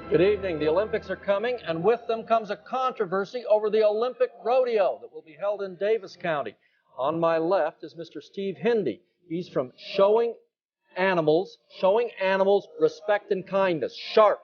Good evening. The Olympics are coming, and with them comes a controversy over the Olympic rodeo that will be held in Davis County. On my left is Mr. Steve Hindy. He's from Showing Animals Respect and Kindness, Shark.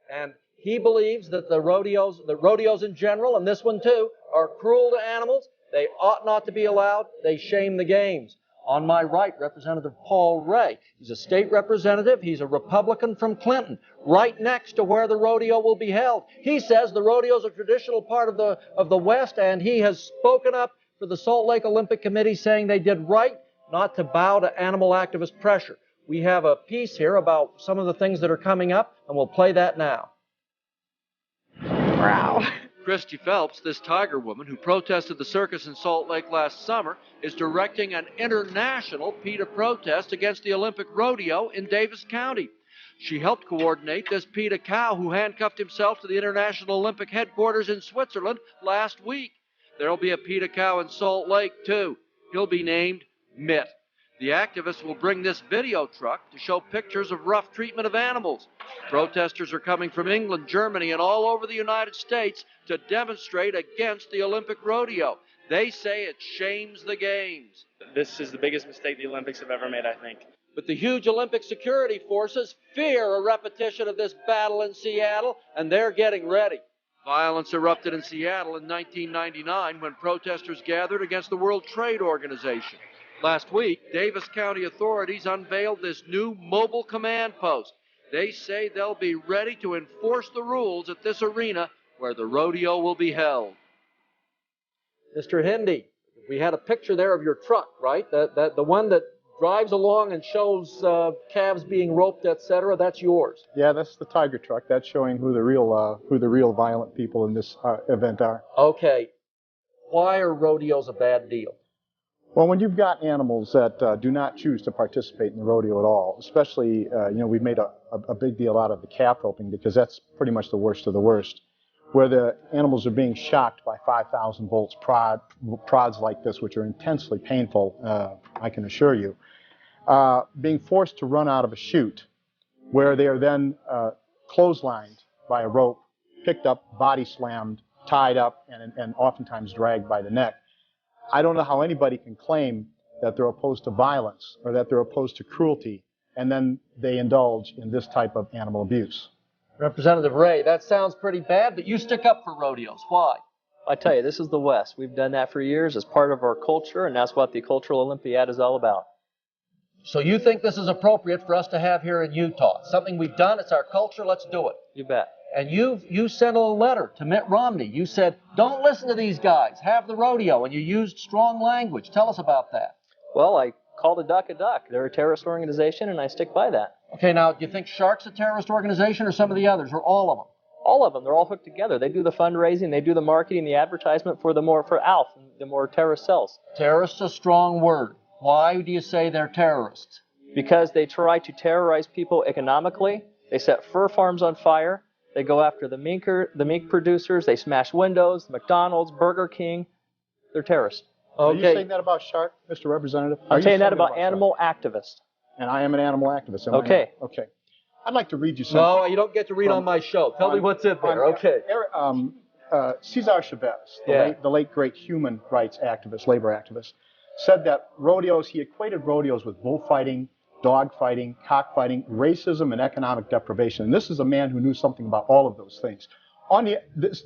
And he believes that the rodeos in general, and this one too, are cruel to animals. They ought not to be allowed. They shame the games. On my right, Representative Paul Ray. He's a state representative. He's a Republican from Clinton, right next to where the rodeo will be held. He says the rodeo is a traditional part of the West, and he has spoken up for the Salt Lake Olympic Committee, saying they did right not to bow to animal activist pressure. We have a piece here about some of the things that are coming up, and we'll play that now. Wow. Christy Phelps, this tiger woman who protested the circus in Salt Lake last summer, is directing an international PETA protest against the Olympic rodeo in Davis County. She helped coordinate this PETA cow who handcuffed himself to the International Olympic headquarters in Switzerland last week. There'll be a PETA cow in Salt Lake, too. He'll be named Mitt. The activists will bring this video truck to show pictures of rough treatment of animals. Protesters are coming from England, Germany, and all over the United States to demonstrate against the Olympic rodeo. They say it shames the games. This is the biggest mistake the Olympics have ever made, I think. But the huge Olympic security forces fear a repetition of this battle in Seattle, and they're getting ready. Violence erupted in Seattle in 1999 when protesters gathered against the World Trade Organization. Last week, Davis County authorities unveiled this new mobile command post. They say they'll be ready to enforce the rules at this arena where the rodeo will be held. Mr. Hindy, we had a picture there of your truck, right? The one that drives along and shows calves being roped, etc. That's yours. Yeah, that's the tiger truck. That's showing who the real violent people in this event are. Okay, why are rodeos a bad deal? Well, when you've got animals that do not choose to participate in the rodeo at all, especially, we've made a big deal out of the calf roping because that's pretty much the worst of the worst, where the animals are being shocked by 5,000 volts prods like this, which are intensely painful, I can assure you, being forced to run out of a chute, where they are then clotheslined by a rope, picked up, body slammed, tied up, and oftentimes dragged by the neck. I don't know how anybody can claim that they're opposed to violence or that they're opposed to cruelty, and then they indulge in this type of animal abuse. Representative Ray, that sounds pretty bad, but you stick up for rodeos. Why? I tell you, this is the West. We've done that for years as part of our culture, and that's what the Cultural Olympiad is all about. So you think this is appropriate for us to have here in Utah? Something we've done, it's our culture, let's do it. You bet. And you sent a letter to Mitt Romney. You said, don't listen to these guys, have the rodeo, and you used strong language. Tell us about that. Well, I called a duck a duck. They're a terrorist organization, and I stick by that. Okay, now, do you think Shark's a terrorist organization or some of the others, or all of them? All of them. They're all hooked together. They do the fundraising, they do the marketing, the advertisement for ALF, the more terrorist cells. Terrorist's a strong word. Why do you say they're terrorists? Because they try to terrorize people economically. They set fur farms on fire. They go after the mink producers. They smash windows, McDonald's, Burger King. They're terrorists. Are you saying that about Shark, Mr. Representative? I'm saying that about animal activists. And I am an animal activist. Okay. Okay. I'd like to read you something. No, you don't get to read on my show. Tell me what's in there. Okay. Cesar Chavez, the late great human rights activist, labor activist, said that rodeos, he equated rodeos with bullfighting, dogfighting, cockfighting, racism, and economic deprivation. And this is a man who knew something about all of those things.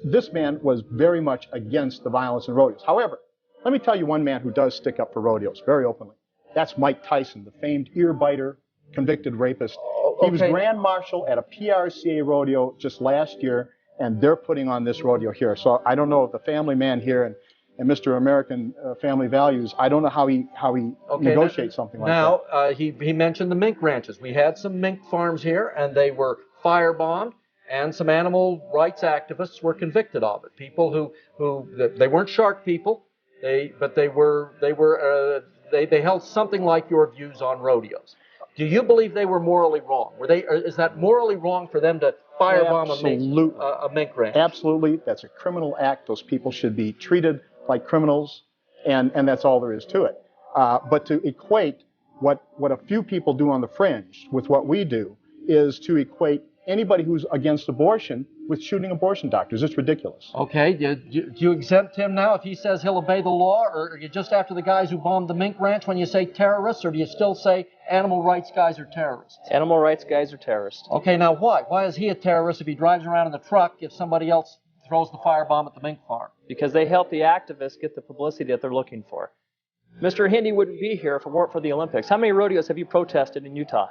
This man was very much against the violence in rodeos. However, let me tell you one man who does stick up for rodeos very openly. That's Mike Tyson, the famed ear biter, convicted rapist. He was Grand Marshal at a PRCA rodeo just last year, and they're putting on this rodeo here. So I don't know if the family man here and Mr. American Family Values, I don't know how he negotiates something like that. Now, he mentioned the mink ranches. We had some mink farms here, and they were firebombed, and some animal rights activists were convicted of it. People who they weren't shark people, but they held something like your views on rodeos. Do you believe they were morally wrong? Is that morally wrong for them to firebomb a mink ranch? Absolutely. That's a criminal act. Those people should be treated like criminals, and that's all there is to it. But to equate what a few people do on the fringe with what we do is to equate anybody who's against abortion with shooting abortion doctors. It's ridiculous. Okay, do you exempt him now if he says he'll obey the law, or are you just after the guys who bombed the mink ranch when you say terrorists, or do you still say animal rights guys are terrorists? Animal rights guys are terrorists. Okay, now why? Why is he a terrorist if he drives around in the truck if somebody else throws the firebomb at the mink farm? Because they help the activists get the publicity that they're looking for. Mr. Hindi wouldn't be here if it weren't for the Olympics. How many rodeos have you protested in Utah?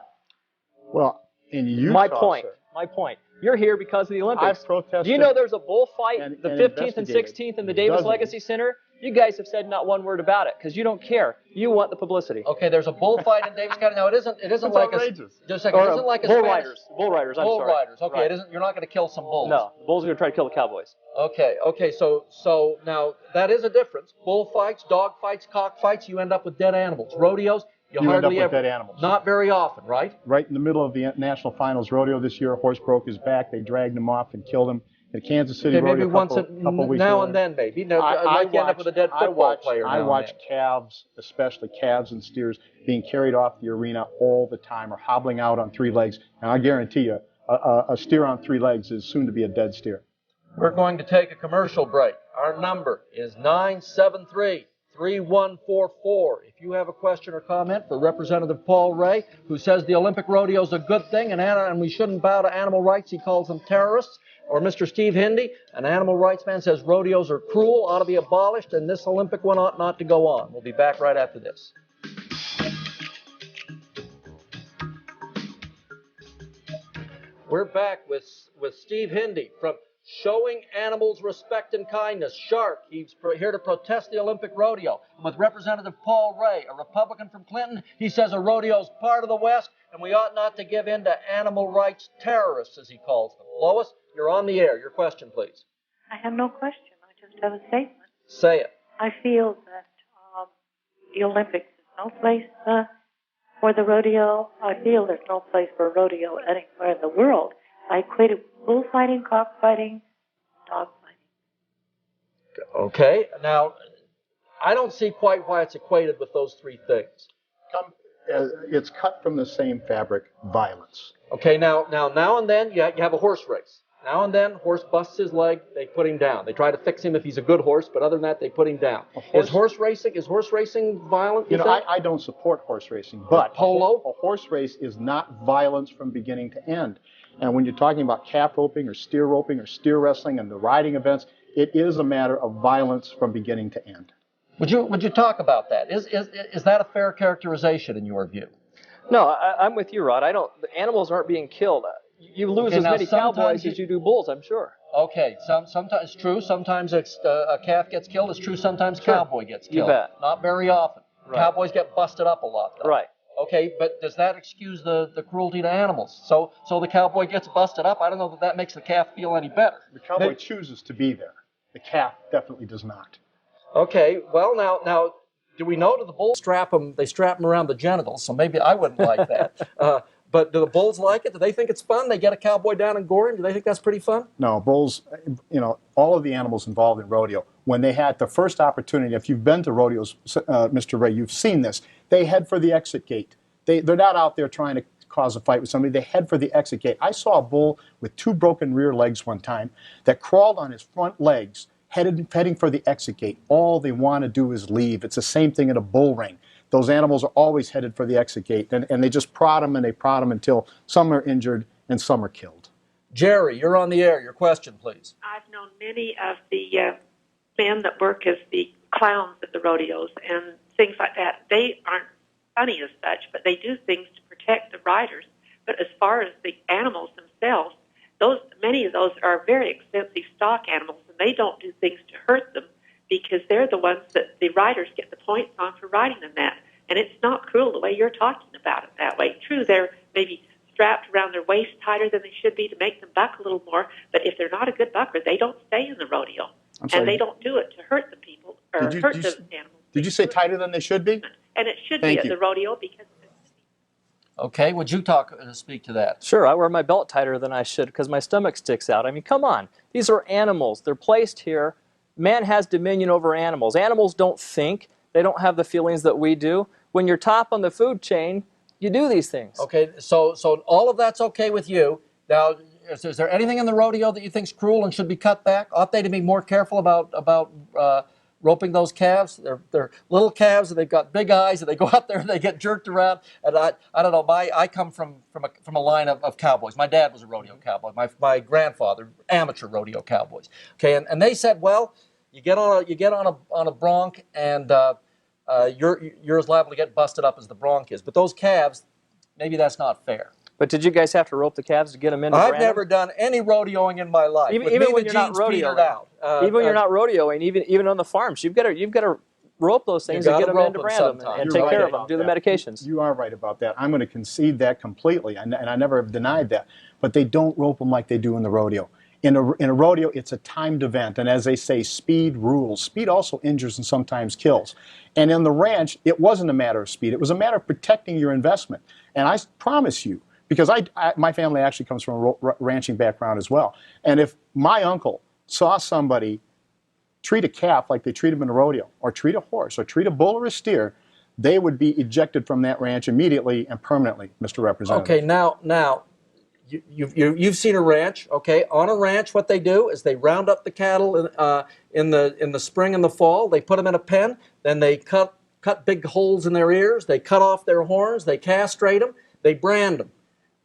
Well, in Utah, My point. You're here because of the Olympics. I've protested. Do you know there's a bullfight and the 15th and 16th in the Davis Legacy Center? You guys have said not one word about it because you don't care. You want the publicity. Okay, there's a bullfight in Davis County. Now it isn't like outrageous. Just a second. It isn't like a bull Spanish, riders. Bull riders. I'm bull sorry. riders. Okay, Right. it isn't. You're not going to kill some bulls. No, the bulls are going to try to kill the cowboys. Okay. So now that is a difference. Bullfights, dog fights, cockfights. You end up with dead animals. Rodeos. You end up hardly with ever. dead animals. Not very often, right? Right in the middle of the national finals rodeo this year, a horse broke his back. They dragged him off and killed him. At Kansas City Okay, maybe rodeo, once couple weeks now earlier. and then, maybe. No, like you end up with a dead football player. I watch calves, especially calves and steers, being carried off the arena all the time or hobbling out on three legs. And I guarantee you, a steer on three legs is soon to be a dead steer. We're going to take a commercial break. Our number is 973-3144. If you have a question or comment for Representative Paul Ray, who says the Olympic rodeo is a good thing and we shouldn't bow to animal rights, he calls them terrorists, or Mr. Steve Hindi, an animal rights man, says rodeos are cruel, ought to be abolished, and this Olympic one ought not to go on. We'll be back right after this. We're back with Steve Hindi from Showing Animals Respect and Kindness, Shark. He's here to protest the Olympic rodeo. And with Representative Paul Ray, a Republican from Clinton, he says a rodeo is part of the West, and we ought not to give in to animal rights terrorists, as he calls them. Lois, you're on the air. Your question, please. I have no question. I just have a statement. Say it. I feel that the Olympics is no place for the rodeo. I feel there's no place for a rodeo anywhere in the world. I equated bullfighting, cockfighting, dogfighting. Okay. Now, I don't see quite why it's equated with those three things. It's cut from the same fabric, violence. Okay, now and then you have a horse race. Now and then, horse busts his leg, they put him down. They try to fix him if he's a good horse, but other than that, they put him down. Is horse racing violent? You know, I don't support horse racing, but polo? A horse race is not violence from beginning to end. And when you're talking about calf roping or steer wrestling and the riding events, it is a matter of violence from beginning to end. Would you talk about that? Is that a fair characterization in your view? No, I'm with you, Rod. The animals aren't being killed. You lose as many cowboys as you do bulls, I'm sure. Okay, sometimes it's true. Sometimes a calf gets killed. It's true. Sometimes cowboy gets killed. You bet. Not very often. Right. Cowboys get busted up a lot, though. Right. Okay, but does that excuse the cruelty to animals? So the cowboy gets busted up. I don't know that makes the calf feel any better. The cowboy chooses to be there. The calf definitely does not. Okay, well now, do we know that the bulls strap them around the genitals? So maybe I wouldn't like that. But do the bulls like it? Do they think it's fun? They get a cowboy down and gore him? Do they think that's pretty fun? No, bulls, all of the animals involved in rodeo, when they had the first opportunity, if you've been to rodeos, Mr. Ray, you've seen this, they head for the exit gate. They're not out there trying to cause a fight with somebody. They head for the exit gate. I saw a bull with 2 broken rear legs one time that crawled on his front legs, heading for the exit gate. All they want to do is leave. It's the same thing at a bull ring. Those animals are always headed for the exit gate, and they just prod them until some are injured and some are killed. Jerry, you're on the air. Your question, please. I've known many of the men that work as the clowns at the rodeos and things like that. They aren't funny as such, but they do things to protect the riders. But as far as the animals themselves, many of those are very expensive stock animals, and they don't do things to hurt them, because they're the ones that the riders get the points on for riding them that. And it's not cruel the way you're talking about it that way. True, they're maybe strapped around their waist tighter than they should be to make them buck a little more, but if they're not a good bucker, they don't stay in the rodeo. And they don't do it to hurt the people or hurt the animals. Did you say tighter than they should be? And it should be at the rodeo because... Okay, would you speak to that? Sure, I wear my belt tighter than I should because my stomach sticks out. I mean, come on. These are animals. They're placed here. Man has dominion over animals. Animals don't think. They don't have the feelings that we do. When you're top on the food chain, you do these things. Okay, so all of that's okay with you. Now, is there anything in the rodeo that you think is cruel and should be cut back? Ought they to be more careful about roping those calves? They're little calves and they've got big eyes and they go out there and they get jerked around. And I don't know. I come from a line of cowboys. My dad was a rodeo cowboy. My grandfather, amateur rodeo cowboys. Okay, and they said, well, you get on a bronc and you're as liable to get busted up as the bronc is. But those calves, maybe that's not fair. But did you guys have to rope the calves to get them in? I've never done any rodeoing in my life. Even when you're not rodeoing, even when you're not rodeoing, even on the farms, you've got to rope those things and get them in to brand them and take care of them, do the medications. You are right about that. I'm going to concede that completely, and I never have denied that. But they don't rope them like they do in the rodeo. In a rodeo, it's a timed event, and as they say, speed rules. Speed also injures and sometimes kills. And in the ranch, it wasn't a matter of speed. It was a matter of protecting your investment. And I promise you, because my family actually comes from a ranching background as well. And if my uncle saw somebody treat a calf like they treat him in a rodeo, or treat a horse, or treat a bull or a steer, they would be ejected from that ranch immediately and permanently, Mr. Representative. Okay, now you've seen a ranch. Okay, on a ranch, what they do is they round up the cattle in the spring and the fall. They put them in a pen. Then they cut big holes in their ears. They cut off their horns. They castrate them. They brand them.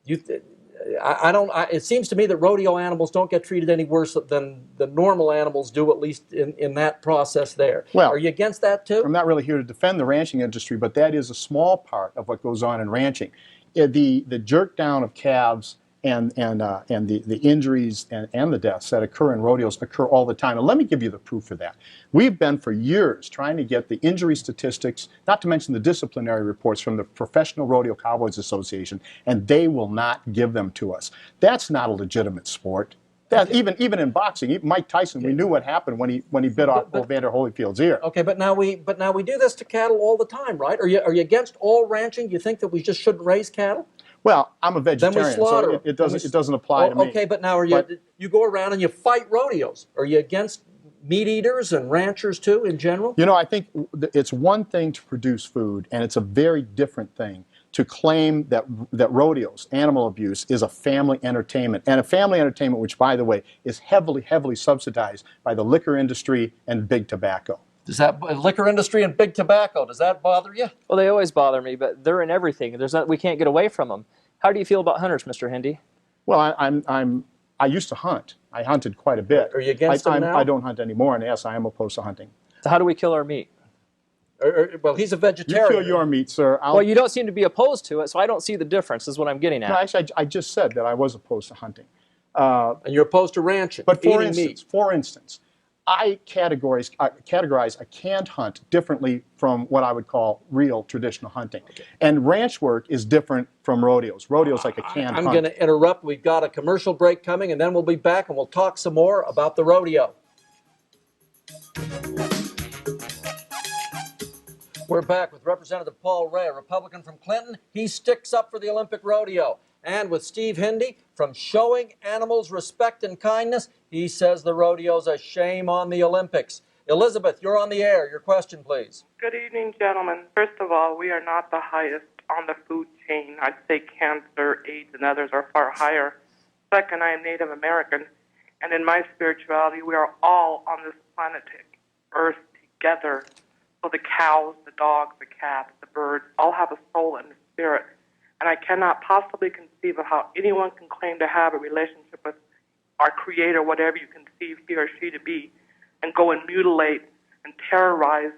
It seems to me that rodeo animals don't get treated any worse than the normal animals do, at least in that process there. Well, are you against that too? I'm not really here to defend the ranching industry, but that is a small part of what goes on in ranching. The jerk down of calves and the injuries and the deaths that occur in rodeos occur all the time. And let me give you the proof for that. We've been for years trying to get the injury statistics, not to mention the disciplinary reports from the Professional Rodeo Cowboys Association, and they will not give them to us. That's not a legitimate sport. That, even in boxing, even Mike Tyson, we knew what happened when he bit off Evander Holyfield's ear. Okay, but now we do this to cattle all the time, right? Are you against all ranching? Do you think that we just shouldn't raise cattle? Well, I'm a vegetarian, then we slaughter so it doesn't apply to me. Okay, but now you go around and you fight rodeos. Are you against meat eaters and ranchers too in general? You know, I think it's one thing to produce food, and it's a very different thing to claim that rodeos, animal abuse, is a family entertainment. And a family entertainment which, by the way, is heavily, heavily subsidized by the liquor industry and big tobacco. Does that liquor industry and big tobacco, does that bother you? Well, they always bother me, but they're in everything. We can't get away from them. How do you feel about hunters, Mr. Hindy? Well, I used to hunt. I hunted quite a bit. Are you against them now? I don't hunt anymore, and yes, I am opposed to hunting. So how do we kill our meat? Well, he's a vegetarian. You kill your meat, sir. Well, you don't seem to be opposed to it, so I don't see the difference, is what I'm getting at. No, actually, I just said that I was opposed to hunting. And you're opposed to ranching, but eating meat. For instance, I categorize a canned hunt differently from what I would call real traditional hunting. Okay. And ranch work is different from rodeos. Rodeo's like a canned hunt. I'm going to interrupt. We've got a commercial break coming, and then we'll be back and we'll talk some more about the rodeo. We're back with Representative Paul Ray, a Republican from Clinton. He sticks up for the Olympic rodeo. And with Steve Hindy from Showing Animals Respect and Kindness, he says the rodeo's a shame on the Olympics. Elizabeth, you're on the air. Your question, please. Good evening, gentlemen. First of all, we are not the highest on the food chain. I'd say cancer, AIDS, and others are far higher. Second, I am Native American, and in my spirituality, we are all on this planet Earth together. So the cows, the dogs, the cats, the birds all have a soul and a spirit. And I cannot possibly conceive of how anyone can claim to have a relationship with our Creator, whatever you conceive he or she to be, and go and mutilate and terrorize,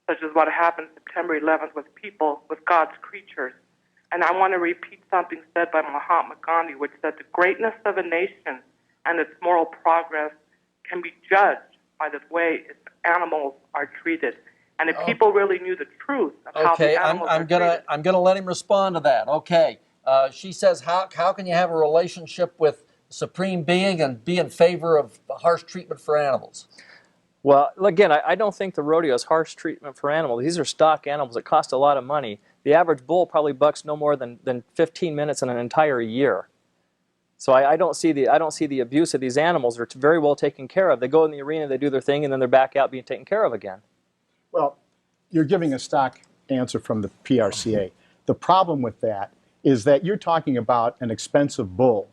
such as what happened September 11th with people, with God's creatures. And I want to repeat something said by Mahatma Gandhi, which said the greatness of a nation and its moral progress can be judged by the way its animals are treated. And if people really knew the truth of how the animals are treated. I'm gonna let him respond to that. Okay. She says, how can you have a relationship with the Supreme Being and be in favor of harsh treatment for animals? Well, again, I don't think the rodeo is harsh treatment for animals. These are stock animals that cost a lot of money. The average bull probably bucks no more than 15 minutes in an entire year. So I don't see the abuse of these animals. They're very well taken care of. They go in the arena, they do their thing, and then they're back out being taken care of again. Well, you're giving a stock answer from the PRCA. The problem with that is that you're talking about an expensive bull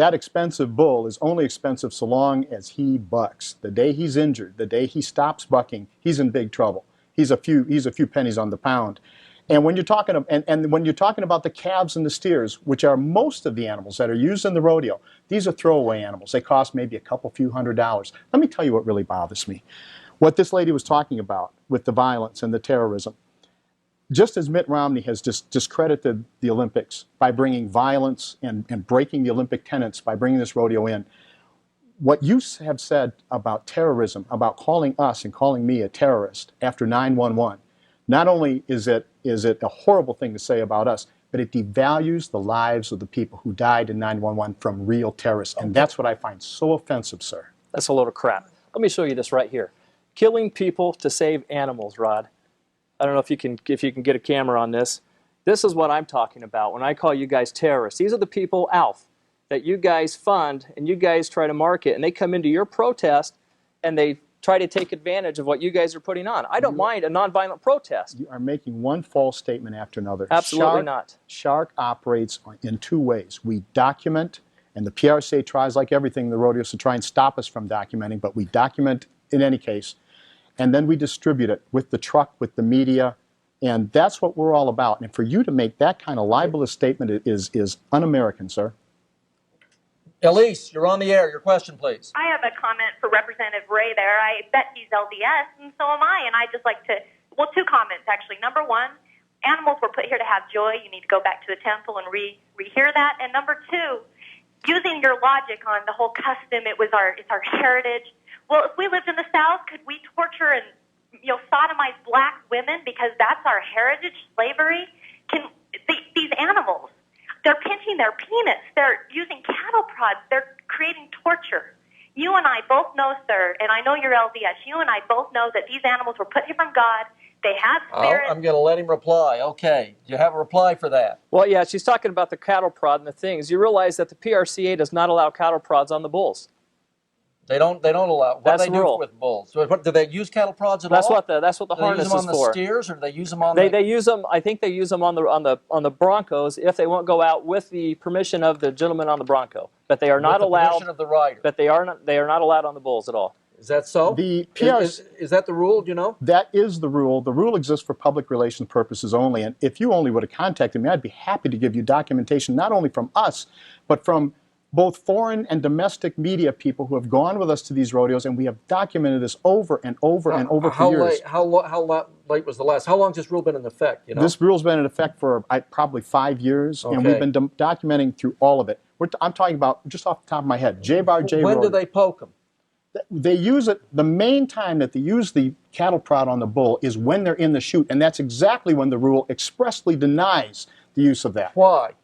that expensive bull is only expensive so long as he bucks. The day he's injured, the day he stops bucking, he's in big trouble. He's a few pennies on the pound. And when you're talking when you're talking about the calves and the steers, which are most of the animals that are used in the rodeo, these are throwaway animals. They cost maybe a few $100s. Let me tell you what really bothers me. What this lady was talking about with the violence and the terrorism. Just as Mitt Romney has discredited the Olympics by bringing violence and breaking the Olympic tenets by bringing this rodeo in, what you have said about terrorism, about calling us and calling me a terrorist after 9/11, not only is it a horrible thing to say about us, but it devalues the lives of the people who died in 9/11 from real terrorists. And that's what I find so offensive, sir. That's a load of crap. Let me show you this right here. Killing people to save animals, Rod. I don't know if you can get a camera on this. This is what I'm talking about when I call you guys terrorists. These are the people, Alf, that you guys fund and you guys try to market, and they come into your protest and they try to take advantage of what you guys are putting on. I don't mind a nonviolent protest. You are making one false statement after another. Absolutely not. Shark operates in two ways. We document, and the PRCA tries, like everything in the rodeos, to try and stop us from documenting, but we document in any case. And then we distribute it with the truck, with the media, and that's what we're all about. And for you to make that kind of libelous statement is un-American, sir. Elise, you're on the air. Your question, please. I have a comment for Representative Ray there. I bet he's LDS, and so am I. And I just like to, well, two comments, actually. Number one, animals were put here to have joy. You need to go back to the temple and rehear that. And number two, using your logic on the whole custom, it's our heritage. Well, if we lived in the South, could we torture and sodomize black women because that's our heritage, slavery? These animals, they're pinching their penis. They're using cattle prods. They're creating torture. You and I both know, sir, and I know you're LDS, you and I both know that these animals were put here from God. They have spirit. I'm going to let him reply. Okay. Do you have a reply for that? Well, yeah, she's talking about the cattle prod and the things. You realize that the PRCA does not allow cattle prods on the bulls. They don't allow. What That's do they the do rule. with bulls? So do they use cattle prods at That's all? what the harness is for. Do they use them on the steers, or do they use them on They use them. I think they use them on the Broncos if they won't go out with the permission of the gentleman on the Bronco. But they are not allowed. Permission of the rider. But they are not allowed on the bulls at all. Is that so? The is that the rule? Do you know? That is the rule. The rule exists for public relations purposes only. And if you only would have contacted me, I'd be happy to give you documentation not only from us, but from both foreign and domestic media people who have gone with us to these rodeos, and we have documented this over and over and over for years. How late was the last? How long has this rule been in effect? You know? This rule's been in effect for probably 5 years, and we've been documenting through all of it. I'm talking about, just off the top of my head, J-Bar J When Rodeo. do they poke them? They use it, the main time that they use the cattle prod on the bull is when they're in the chute, and that's exactly when the rule expressly denies the use of that. Why?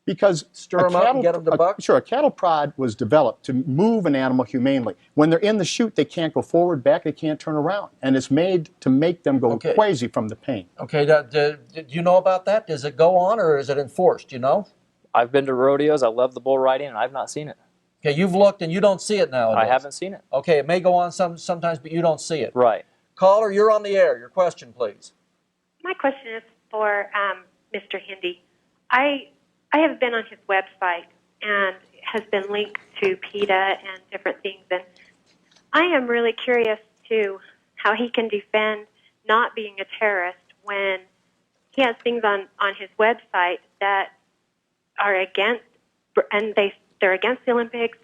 Because stir them up and get them to buck? Sure, a cattle prod was developed to move an animal humanely. When they're in the chute, they can't go forward, back, they can't turn around. And it's made to make them go crazy from the pain. Okay, do you know about that? Does it go on, or is it enforced, you know? I've been to rodeos, I love the bull riding, and I've not seen it. Okay, you've looked and you don't see it nowadays. I haven't seen it. Okay, it may go on sometimes, but you don't see it. Right. Caller, you're on the air. Your question, please. My question is for Mr. Hindi. I have been on his website and has been linked to PETA and different things, and I am really curious to how he can defend not being a terrorist when he has things on his website that are against, and they're against the Olympics,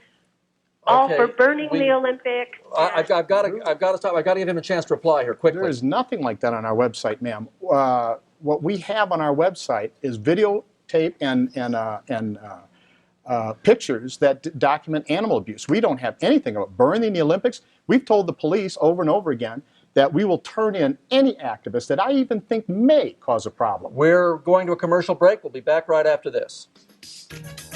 all for burning the Olympics. I've got to stop. I've got to give him a chance to reply here quickly. There is nothing like that on our website, ma'am. What we have on our website is videotape and pictures that document animal abuse. We don't have anything about burning the Olympics. We've told the police over and over again that we will turn in any activist that I even think may cause a problem. We're going to a commercial break. We'll be back right after this.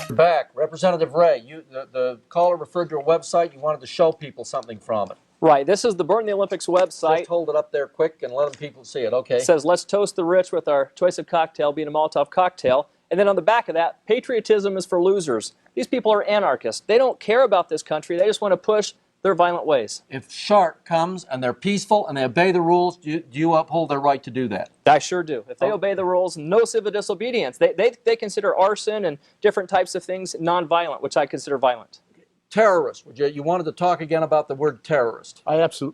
Back. Representative Ray, the caller referred to a website. You wanted to show people something from it. Right. This is the Burn the Olympics website. Just hold it up there quick and let people see it. Okay. It says, let's toast the rich with our choice of cocktail being a Molotov cocktail. And then on the back of that, patriotism is for losers. These people are anarchists. They don't care about this country. They just want to push their violent ways. If shark comes and they're peaceful and they obey the rules, do you uphold their right to do that? I sure do. If they obey the rules, no civil disobedience. They consider arson and different types of things nonviolent, which I consider violent. Terrorist. You wanted to talk again about the word terrorist.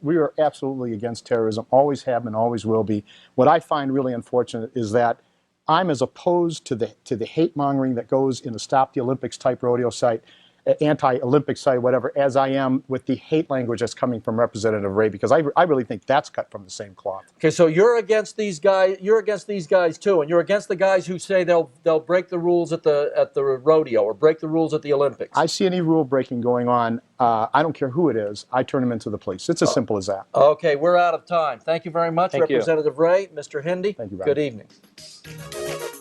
We are absolutely against terrorism, always have been, always will be. What I find really unfortunate is that I'm as opposed to the hate mongering that goes in the Stop the Olympics type rodeo site, anti-Olympic site, whatever, as I am with the hate language that's coming from Representative Ray, because I really think that's cut from the same cloth. Okay, so you're against these guys. You're against these guys too, and you're against the guys who say they'll break the rules at the rodeo or break the rules at the Olympics. I see any rule breaking going on. I don't care who it is. I turn them into the police. It's as simple as that. Okay, we're out of time. Thank you very much, Thank you. Representative Ray, Mr. Hindi. Thank you, Brian. Good evening.